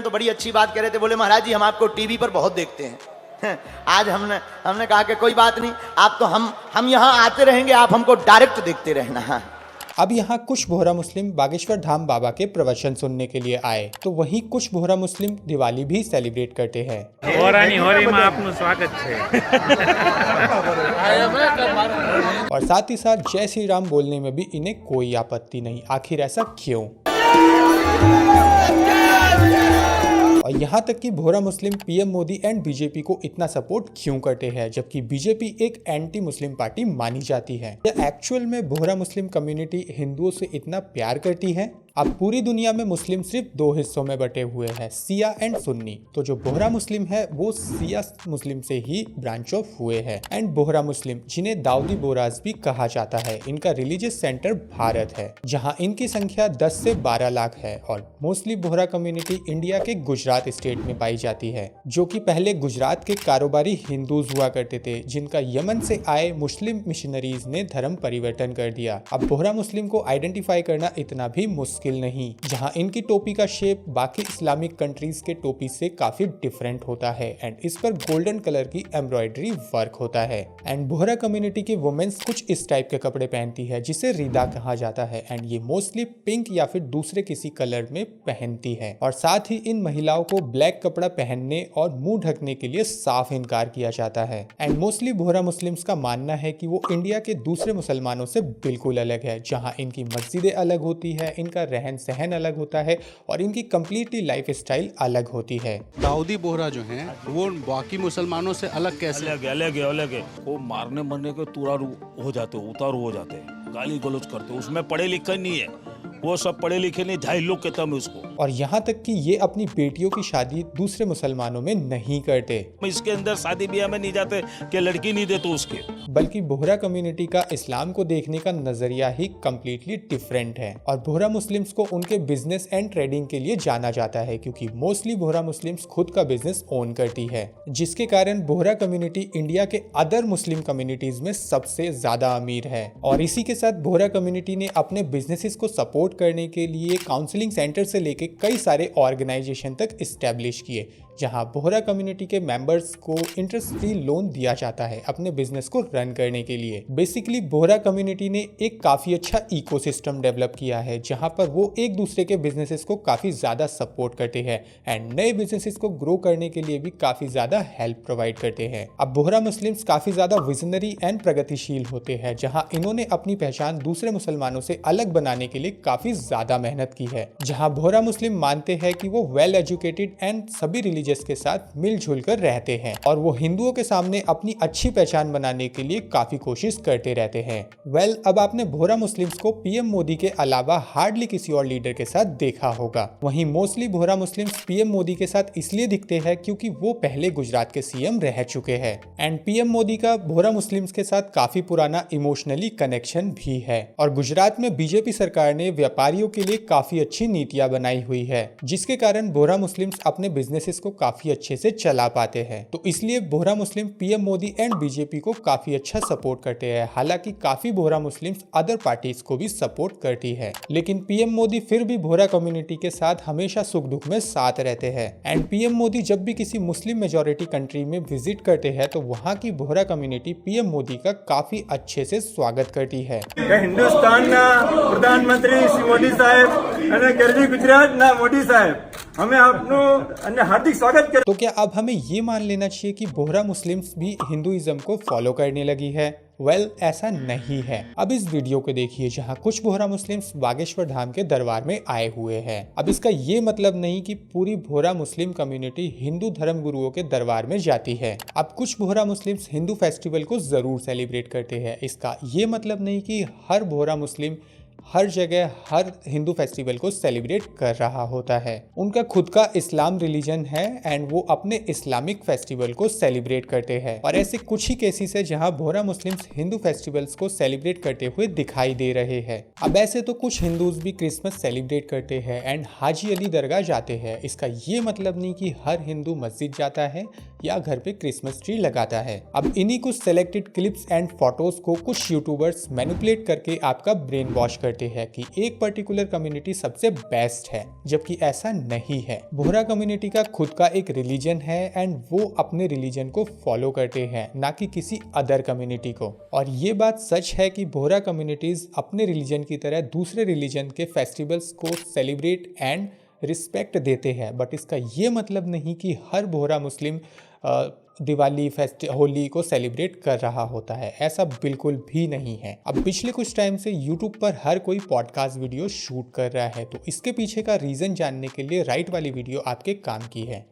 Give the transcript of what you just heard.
तो बड़ी अच्छी बात कह रहे थे, बोले महाराज जी हम आपको टीवी पर बहुत देखते हैं। आज हमने कहा कि कोई बात नहीं, आप तो हम यहाँ आते रहेंगे, आप हमको डायरेक्ट देखते रहना। अब यहाँ कुछ बोहरा मुस्लिम बागेश्वर धाम बाबा के प्रवचन सुनने के लिए आए, तो वहीं कुछ बोहरा मुस्लिम दिवाली भी सेलिब्रेट करते हैं। आपનું स्वागत છે। और साथ ही साथ जय श्री राम बोलने में भी इन्हें कोई आपत्ति नहीं। आखिर ऐसा क्यों? और यहाँ तक कि बोहरा मुस्लिम पीएम मोदी एंड बीजेपी को इतना सपोर्ट क्यों करते हैं, जबकि बीजेपी एक एंटी मुस्लिम पार्टी मानी जाती है। क्या एक्चुअल में बोहरा मुस्लिम कम्युनिटी हिंदुओं से इतना प्यार करती है? अब पूरी दुनिया में मुस्लिम सिर्फ दो हिस्सों में बटे हुए हैं, सिया एंड सुन्नी। तो जो बोहरा मुस्लिम है वो सिया मुस्लिम से ही ब्रांच ऑफ हुए हैं। एंड बोहरा मुस्लिम, जिन्हें दाऊदी बोहराज भी कहा जाता है, इनका रिलीजियस सेंटर भारत है, जहां इनकी संख्या 10 से 12 लाख है। और मोस्टली बोहरा कम्युनिटी इंडिया के गुजरात स्टेट में पाई जाती है, जो कि पहले गुजरात के कारोबारी हिंदूज हुआ करते थे, जिनका यमन से आए मुस्लिम मिशनरीज ने धर्म परिवर्तन कर दिया। अब बोहरा मुस्लिम को आइडेंटिफाई करना इतना भी मुश्किल नहीं, जहां इनकी टोपी का शेप बाकी इस्लामिक कंट्रीज के टोपी से काफी डिफरेंट होता है एंड इस पर गोल्डन कलर की एम्ब्रॉयडरी वर्क होता है। एंड बोहरा कम्युनिटी की वुमेन्स कुछ इस टाइप के कपड़े पहनती है, जिसे रिदा कहा जाता है एंड ये मोस्टली पिंक या फिर दूसरे किसी कलर में पहनती है। और साथ ही इन महिलाओं को ब्लैक कपड़ा पहनने और मुंह ढकने के लिए साफ इनकार किया जाता है। एंड मोस्टली बोहरा मुस्लिम्स का मानना है कि वो इंडिया के दूसरे मुसलमानों से बिल्कुल अलग है, जहां इनकी मस्जिदें अलग होती है, इनका रहन सहन अलग होता है और इनकी कंप्लीटली लाइफ स्टाइल अलग होती है। दाऊदी बोहरा जो हैं वो बाकी मुसलमानों से अलग कैसे? अलग है। वो मारने मरने के हो जाते हैं, गाली गलौज करते हैं, उसमें पढ़े लिखे नहीं है, वो सब पढ़े लिखे नहीं, जाहिल लोग कहते हैं उसको। और यहाँ तक कि ये अपनी बेटियों की शादी दूसरे मुसलमानों में नहीं करते। इसके अंदर शादी ब्याह में नहीं जाते कि लड़की नहीं देते उसके, बल्कि बोहरा कम्युनिटी का इस्लाम को देखने का नजरिया ही कम्प्लीटली डिफरेंट है। और बोहरा मुस्लिम्स को उनके बिजनेस एंड ट्रेडिंग के लिए जाना जाता है, क्योंकि मोस्टली बोहरा मुस्लिम्स खुद का बिजनेस ओन करती है, जिसके कारण बोहरा कम्युनिटी इंडिया के अदर मुस्लिम कम्युनिटीज में सबसे ज्यादा अमीर है। और इसी के साथ बोहरा कम्युनिटी ने अपने बिजनेसेस को सपोर्ट करने के लिए काउंसलिंग सेंटर से लेके कई सारे ऑर्गेनाइजेशन तक इस्टेब्लिश किए, जहां बोहरा कम्युनिटी के मेंबर्स को इंटरेस्ट फ्री लोन दिया जाता है अपने बिजनेस को रन करने के लिए। बेसिकली बोहरा कम्युनिटी ने एक काफी अच्छा इकोसिस्टम डेवलप किया है, जहां पर वो एक दूसरे के बिजनेसेस को काफी ज्यादा सपोर्ट करते हैं एंड नए बिजनेसेस को ग्रो करने के लिए भी काफी ज्यादा हेल्प प्रोवाइड करते हैं। अब बोहरा मुस्लिम्स काफी ज्यादा विजनरी एंड प्रगतिशील होते हैं, जहां इन्होंने अपनी पहचान दूसरे मुसलमानों से अलग बनाने के लिए काफी ज्यादा मेहनत की है। जहां बोहरा मुस्लिम मानते हैं कि वो वेल एजुकेटेड एंड सभी रिलीजियस के साथ मिलजुल कर रहते हैं और वो हिंदुओं के सामने अपनी अच्छी पहचान बनाने के लिए काफी कोशिश करते रहते हैं। अब आपने बोहरा मुस्लिम्स को पीएम मोदी के अलावा हार्डली किसी और लीडर के साथ देखा होगा। वहीं mostly Bohra Muslims PM Modi के साथ इसलिए दिखते हैं क्योंकि वो पहले गुजरात के सीएम रह चुके हैं एंड पीएम मोदी का बोहरा मुस्लिम्स के साथ काफी पुराना इमोशनली कनेक्शन भी है। और गुजरात में बीजेपी सरकार ने व्यापारियों के लिए काफी अच्छी नीतियां बनाई हुई है, जिसके कारण बोहरा मुस्लिम्स अपने बिजनेसेस को काफी अच्छे से चला पाते हैं। तो इसलिए बोहरा मुस्लिम पीएम मोदी एंड बीजेपी को काफी अच्छा सपोर्ट करते हैं। हालांकि काफी बोहरा मुस्लिम्स अदर पार्टीज को भी सपोर्ट करती है, लेकिन पीएम मोदी फिर भी बोहरा कम्युनिटी के साथ हमेशा सुख दुख में साथ रहते हैं। एंड पीएम मोदी जब भी किसी मुस्लिम मेजोरिटी कंट्री में विजिट करते हैं तो वहाँ की बोहरा कम्युनिटी पीएम मोदी का काफी अच्छे से स्वागत करती है। हिंदुस्तान प्रधानमंत्री श्री मोदी साहब અને ગરવી ગુજરાતના મોદી સાહેબ અમે આપનું હાર્दिक स्वागत कर। तो क्या अब हमें ये मान लेना चाहिए कि बोहरा मुस्लिम्स भी हिंदुइज्म को फॉलो करने लगी है? ऐसा नहीं है। अब इस वीडियो को देखिए, जहां कुछ बोहरा मुस्लिम्स बागेश्वर धाम के दरबार में आए हुए हैं। अब इसका ये मतलब नहीं कि पूरी बोहरा मुस्लिम कम्युनिटी हिंदू धर्म गुरुओं के दरबार में जाती है। अब कुछ बोहरा मुस्लिम्स हिंदू फेस्टिवल को जरूर सेलिब्रेट करते हैं। इसका ये मतलब नहीं कि हर बोहरा मुस्लिम हर जगह हर हिंदू फेस्टिवल को सेलिब्रेट कर रहा होता है। उनका खुद का इस्लाम रिलीजन है एंड वो अपने इस्लामिक फेस्टिवल को सेलिब्रेट करते हैं। और ऐसे कुछ ही केसेस है जहां बोहरा मुस्लिम्स हिंदू फेस्टिवल्स को सेलिब्रेट करते हुए दिखाई दे रहे हैं। अब ऐसे तो कुछ हिंदूज भी क्रिसमस सेलिब्रेट करते हैं एंड हाजी अली दरगाह जाते हैं। इसका ये मतलब नहीं कि हर हिंदू मस्जिद जाता है या घर पे क्रिसमस ट्री लगाता है। अब इन्हीं कुछ सेलेक्टेड क्लिप्स एंड फोटोज को कुछ यूट्यूबर्स मैनिपुलेट करके आपका ब्रेन वॉश करते हैं कि एक पर्टिकुलर कम्युनिटी सबसे बेस्ट है, जबकि ऐसा नहीं है। बोहरा कम्युनिटी का खुद का एक रिलीजन है एंड वो अपने रिलीजन को फॉलो करते हैं, ना कि किसी अदर कम्युनिटी को। और ये बात सच है कि बोहरा कम्युनिटीज अपने रिलीजन की तरह दूसरे रिलीजन के फेस्टिवल्स को सेलिब्रेट एंड रिस्पेक्ट देते हैं, बट इसका ये मतलब नहीं कि हर बोहरा मुस्लिम दिवाली होली को सेलिब्रेट कर रहा होता है। ऐसा बिल्कुल भी नहीं है। अब पिछले कुछ टाइम से यूट्यूब पर हर कोई पॉडकास्ट वीडियो शूट कर रहा है, तो इसके पीछे का रीज़न जानने के लिए राइट वाली वीडियो आपके काम की है।